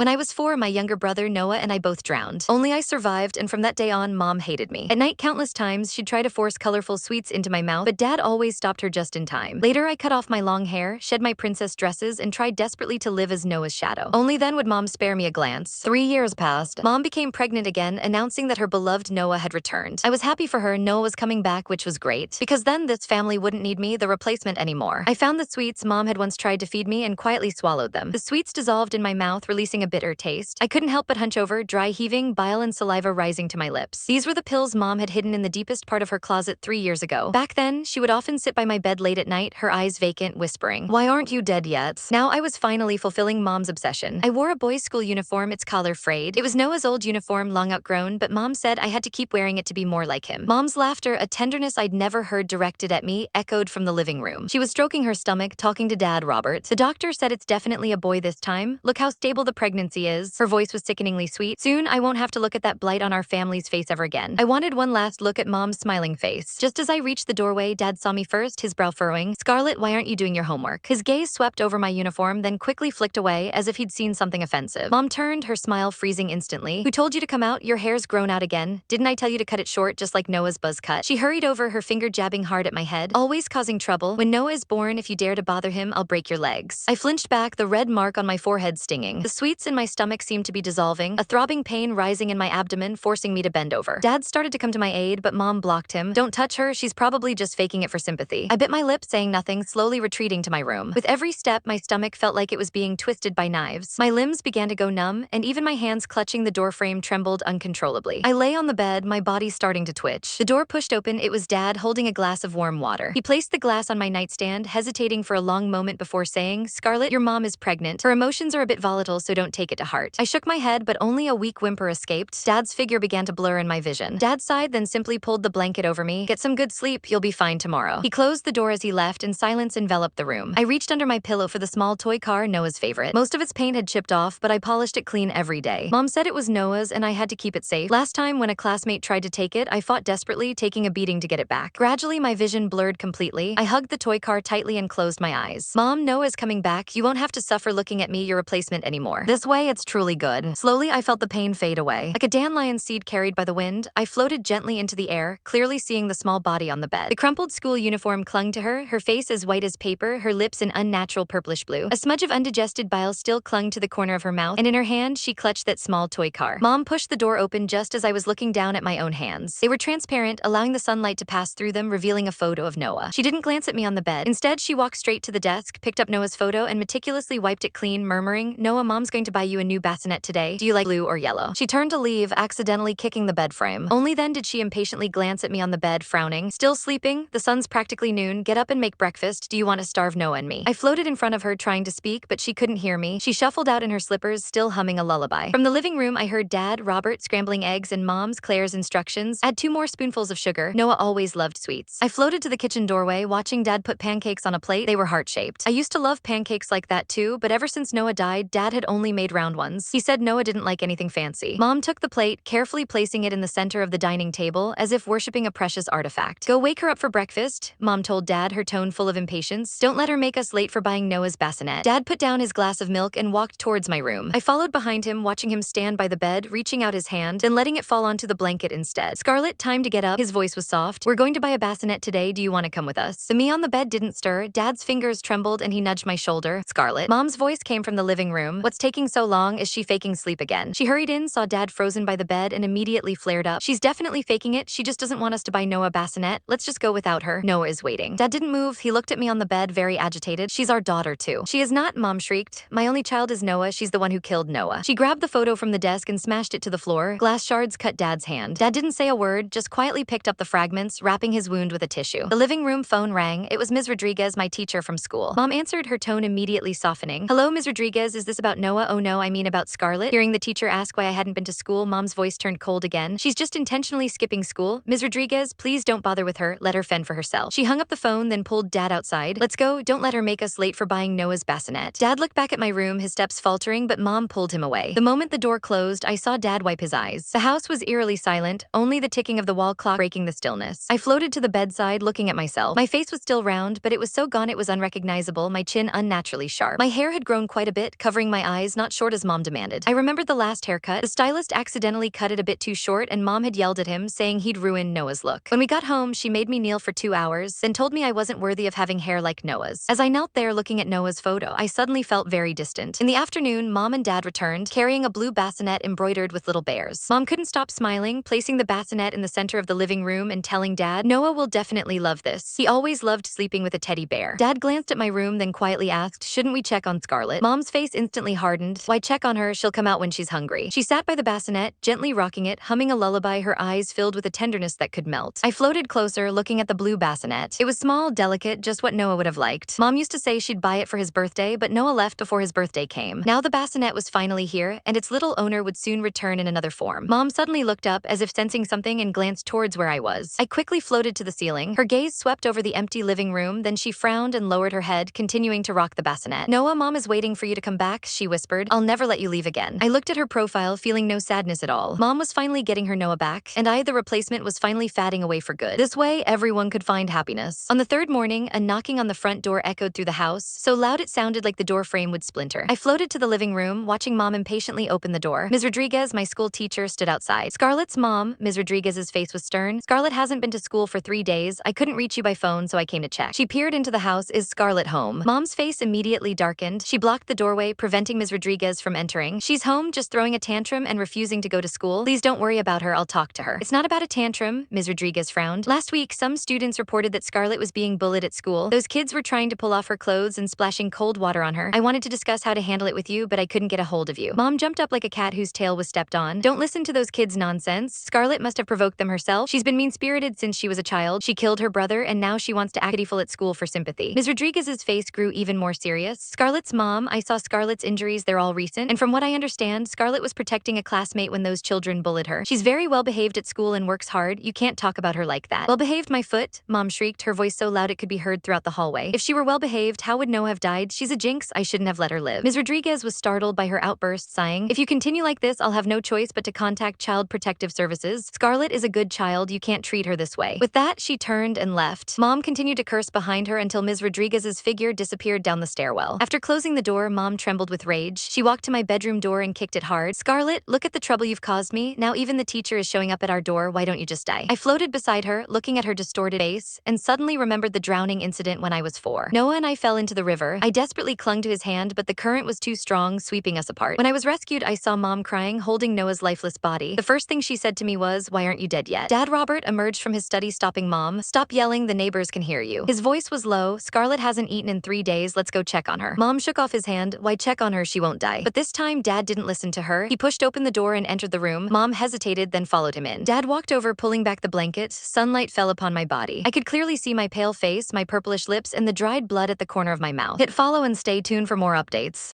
When I was 4, my younger brother Noah and I both drowned. Only I survived, and from that day on, Mom hated me. At night, countless times, she'd try to force colorful sweets into my mouth, but Dad always stopped her just in time. Later, I cut off my long hair, shed my princess dresses, and tried desperately to live as Noah's shadow. Only then would Mom spare me a glance. 3 years passed. Mom became pregnant again, announcing that her beloved Noah had returned. I was happy for her. Noah was coming back, which was great, because then this family wouldn't need me, the replacement, anymore. I found the sweets Mom had once tried to feed me and quietly swallowed them. The sweets dissolved in my mouth, releasing a bitter taste. I couldn't help but hunch over, dry heaving, bile and saliva rising to my lips. These were the pills Mom had hidden in the deepest part of her closet 3 years ago. Back then, she would often sit by my bed late at night, her eyes vacant, whispering, "Why aren't you dead yet?" Now I was finally fulfilling Mom's obsession. I wore a boys' school uniform, its collar frayed. It was Noah's old uniform, long outgrown, but Mom said I had to keep wearing it to be more like him. Mom's laughter, a tenderness I'd never heard directed at me, echoed from the living room. She was stroking her stomach, talking to Dad, Robert. "The doctor said it's definitely a boy this time. Look how stable the pregnancy is." Her voice was sickeningly sweet. "Soon, I won't have to look at that blight on our family's face ever again." I wanted one last look at Mom's smiling face. Just as I reached the doorway, Dad saw me first, his brow furrowing. "Scarlett, why aren't you doing your homework?" His gaze swept over my uniform, then quickly flicked away as if he'd seen something offensive. Mom turned, her smile freezing instantly. "Who told you to come out? Your hair's grown out again. Didn't I tell you to cut it short, just like Noah's buzz cut?" She hurried over, her finger jabbing hard at my head. "Always causing trouble. When Noah is born, if you dare to bother him, I'll break your legs." I flinched back, the red mark on my forehead stinging. The sweets in my stomach seemed to be dissolving, a throbbing pain rising in my abdomen, forcing me to bend over. Dad started to come to my aid, but Mom blocked him. "Don't touch her, she's probably just faking it for sympathy." I bit my lip, saying nothing, slowly retreating to my room. With every step, my stomach felt like it was being twisted by knives. My limbs began to go numb, and even my hands clutching the doorframe trembled uncontrollably. I lay on the bed, my body starting to twitch. The door pushed open, it was Dad holding a glass of warm water. He placed the glass on my nightstand, hesitating for a long moment before saying, "Scarlett, your mom is pregnant. Her emotions are a bit volatile, so don't take it to heart." I shook my head, but only a weak whimper escaped. Dad's figure began to blur in my vision. Dad sighed, then simply pulled the blanket over me. "Get some good sleep, you'll be fine tomorrow." He closed the door as he left, and silence enveloped the room. I reached under my pillow for the small toy car, Noah's favorite. Most of its paint had chipped off, but I polished it clean every day. Mom said it was Noah's, and I had to keep it safe. Last time, when a classmate tried to take it, I fought desperately, taking a beating to get it back. Gradually, my vision blurred completely. I hugged the toy car tightly and closed my eyes. "Mom, Noah's coming back. You won't have to suffer looking at me, your replacement, anymore. This way, it's truly good." Slowly, I felt the pain fade away. Like a dandelion seed carried by the wind, I floated gently into the air, clearly seeing the small body on the bed. The crumpled school uniform clung to her face as white as paper, her lips an unnatural purplish blue. A smudge of undigested bile still clung to the corner of her mouth, and in her hand, she clutched that small toy car. Mom pushed the door open just as I was looking down at my own hands. They were transparent, allowing the sunlight to pass through them, revealing a photo of Noah. She didn't glance at me on the bed. Instead, she walked straight to the desk, picked up Noah's photo, and meticulously wiped it clean, murmuring, "Noah, Mom's going to buy you a new bassinet today. Do you like blue or yellow?" She turned to leave, accidentally kicking the bed frame. Only then did she impatiently glance at me on the bed, frowning. "Still sleeping? The sun's practically noon. Get up and make breakfast. Do you want to starve Noah and me?" I floated in front of her, trying to speak, but she couldn't hear me. She shuffled out in her slippers, still humming a lullaby. From the living room, I heard Dad, Robert scrambling eggs, and Mom's, Claire's instructions. "Add 2 more spoonfuls of sugar." Noah always loved sweets. I floated to the kitchen doorway, watching Dad put pancakes on a plate. They were heart-shaped. I used to love pancakes like that too, but ever since Noah died, Dad had only made round ones. He said Noah didn't like anything fancy. Mom took the plate, carefully placing it in the center of the dining table, as if worshipping a precious artifact. "Go wake her up for breakfast," Mom told Dad, her tone full of impatience. "Don't let her make us late for buying Noah's bassinet." Dad put down his glass of milk and walked towards my room. I followed behind him, watching him stand by the bed, reaching out his hand, then letting it fall onto the blanket instead. "Scarlett, time to get up." His voice was soft. "We're going to buy a bassinet today. Do you want to come with us?" The me on the bed didn't stir. Dad's fingers trembled, and he nudged my shoulder. "Scarlett." Mom's voice came from the living room. "What's taking so long? Is she faking sleep again?" She hurried in, saw Dad frozen by the bed, and immediately flared up. "She's definitely faking it. She just doesn't want us to buy Noah a bassinet. Let's just go without her. Noah is waiting." Dad didn't move. He looked at me on the bed, very agitated. "She's our daughter, too." "She is not," Mom shrieked. "My only child is Noah. She's the one who killed Noah." She grabbed the photo from the desk and smashed it to the floor. Glass shards cut Dad's hand. Dad didn't say a word, just quietly picked up the fragments, wrapping his wound with a tissue. The living room phone rang. It was Ms. Rodriguez, my teacher from school. Mom answered, her tone immediately softening. "Hello, Ms. Rodriguez, is this about Noah?" "Oh no, I mean about Scarlett." Hearing the teacher ask why I hadn't been to school, Mom's voice turned cold again. "She's just intentionally skipping school. Ms. Rodriguez, please don't bother with her. Let her fend for herself." She hung up the phone, then pulled Dad outside. "Let's go. Don't let her make us late for buying Noah's bassinet." Dad looked back at my room, his steps faltering, but Mom pulled him away. The moment the door closed, I saw Dad wipe his eyes. The house was eerily silent, only the ticking of the wall clock breaking the stillness. I floated to the bedside, looking at myself. My face was still round, but it was so gone it was unrecognizable, my chin unnaturally sharp. My hair had grown quite a bit, covering my eyes, not not short as Mom demanded. I remembered the last haircut. The stylist accidentally cut it a bit too short and Mom had yelled at him, saying he'd ruin Noah's look. When we got home, she made me kneel for 2 hours, then told me I wasn't worthy of having hair like Noah's. As I knelt there looking at Noah's photo, I suddenly felt very distant. In the afternoon, Mom and Dad returned, carrying a blue bassinet embroidered with little bears. Mom couldn't stop smiling, placing the bassinet in the center of the living room and telling Dad, "Noah will definitely love this. He always loved sleeping with a teddy bear." Dad glanced at my room, then quietly asked, "Shouldn't we check on Scarlet?" Mom's face instantly hardened. "Why check on her? She'll come out when she's hungry." She sat by the bassinet, gently rocking it, humming a lullaby, her eyes filled with a tenderness that could melt. I floated closer, looking at the blue bassinet. It was small, delicate, just what Noah would have liked. Mom used to say she'd buy it for his birthday, but Noah left before his birthday came. Now the bassinet was finally here, and its little owner would soon return in another form. Mom suddenly looked up, as if sensing something, and glanced towards where I was. I quickly floated to the ceiling. Her gaze swept over the empty living room, then she frowned and lowered her head, continuing to rock the bassinet. "Noah, Mom is waiting for you to come back," she whispered. "I'll never let you leave again." I looked at her profile, feeling no sadness at all. Mom was finally getting her Noah back, and I, the replacement, was finally fading away for good. This way, everyone could find happiness. On the third morning, a knocking on the front door echoed through the house, so loud it sounded like the door frame would splinter. I floated to the living room, watching Mom impatiently open the door. Ms. Rodriguez, my school teacher, stood outside. "Scarlett's mom." Ms. Rodriguez's face was stern. "Scarlett hasn't been to school for 3 days. I couldn't reach you by phone, so I came to check." She peered into the house. "Is Scarlett home?" Mom's face immediately darkened. She blocked the doorway, preventing Ms. Rodriguez from entering. "She's home, just throwing a tantrum and refusing to go to school. Please don't worry about her, I'll talk to her." "It's not about a tantrum," Ms. Rodriguez frowned. "Last week, some students reported that Scarlett was being bullied at school. Those kids were trying to pull off her clothes and splashing cold water on her. I wanted to discuss how to handle it with you, but I couldn't get a hold of you." Mom jumped up like a cat whose tail was stepped on. "Don't listen to those kids' nonsense. Scarlett must have provoked them herself. She's been mean-spirited since she was a child. She killed her brother, and now she wants to act pitiful at school for sympathy." Ms. Rodriguez's face grew even more serious. "Scarlett's mom, I saw Scarlett's injuries, they're all recent, and from what I understand, Scarlett was protecting a classmate when those children bullied her. She's very well behaved at school and works hard. You can't talk about her like that." "Well behaved, my foot?" Mom shrieked, her voice so loud it could be heard throughout the hallway. "If she were well behaved, how would Noah have died? She's a jinx. I shouldn't have let her live." Ms. Rodriguez was startled by her outburst, sighing, "If you continue like this, I'll have no choice but to contact Child Protective Services. Scarlett is a good child. You can't treat her this way." With that, she turned and left. Mom continued to curse behind her until Ms. Rodriguez's figure disappeared down the stairwell. After closing the door, Mom trembled with rage. She walked to my bedroom door and kicked it hard. "Scarlett, look at the trouble you've caused me. Now even the teacher is showing up at our door. Why don't you just die?" I floated beside her, looking at her distorted face, and suddenly remembered the drowning incident when I was 4. Noah and I fell into the river. I desperately clung to his hand, but the current was too strong, sweeping us apart. When I was rescued, I saw Mom crying, holding Noah's lifeless body. The first thing she said to me was, "Why aren't you dead yet?" Dad Robert emerged from his study, stopping Mom. "Stop yelling, the neighbors can hear you." His voice was low. "Scarlett hasn't eaten in 3 days. Let's go check on her." Mom shook off his hand. "Why check on her? She won't die." But this time, Dad didn't listen to her. He pushed open the door and entered the room. Mom hesitated, then followed him in. Dad walked over, pulling back the blanket. Sunlight fell upon my body. I could clearly see my pale face, my purplish lips, and the dried blood at the corner of my mouth. Hit follow and stay tuned for more updates.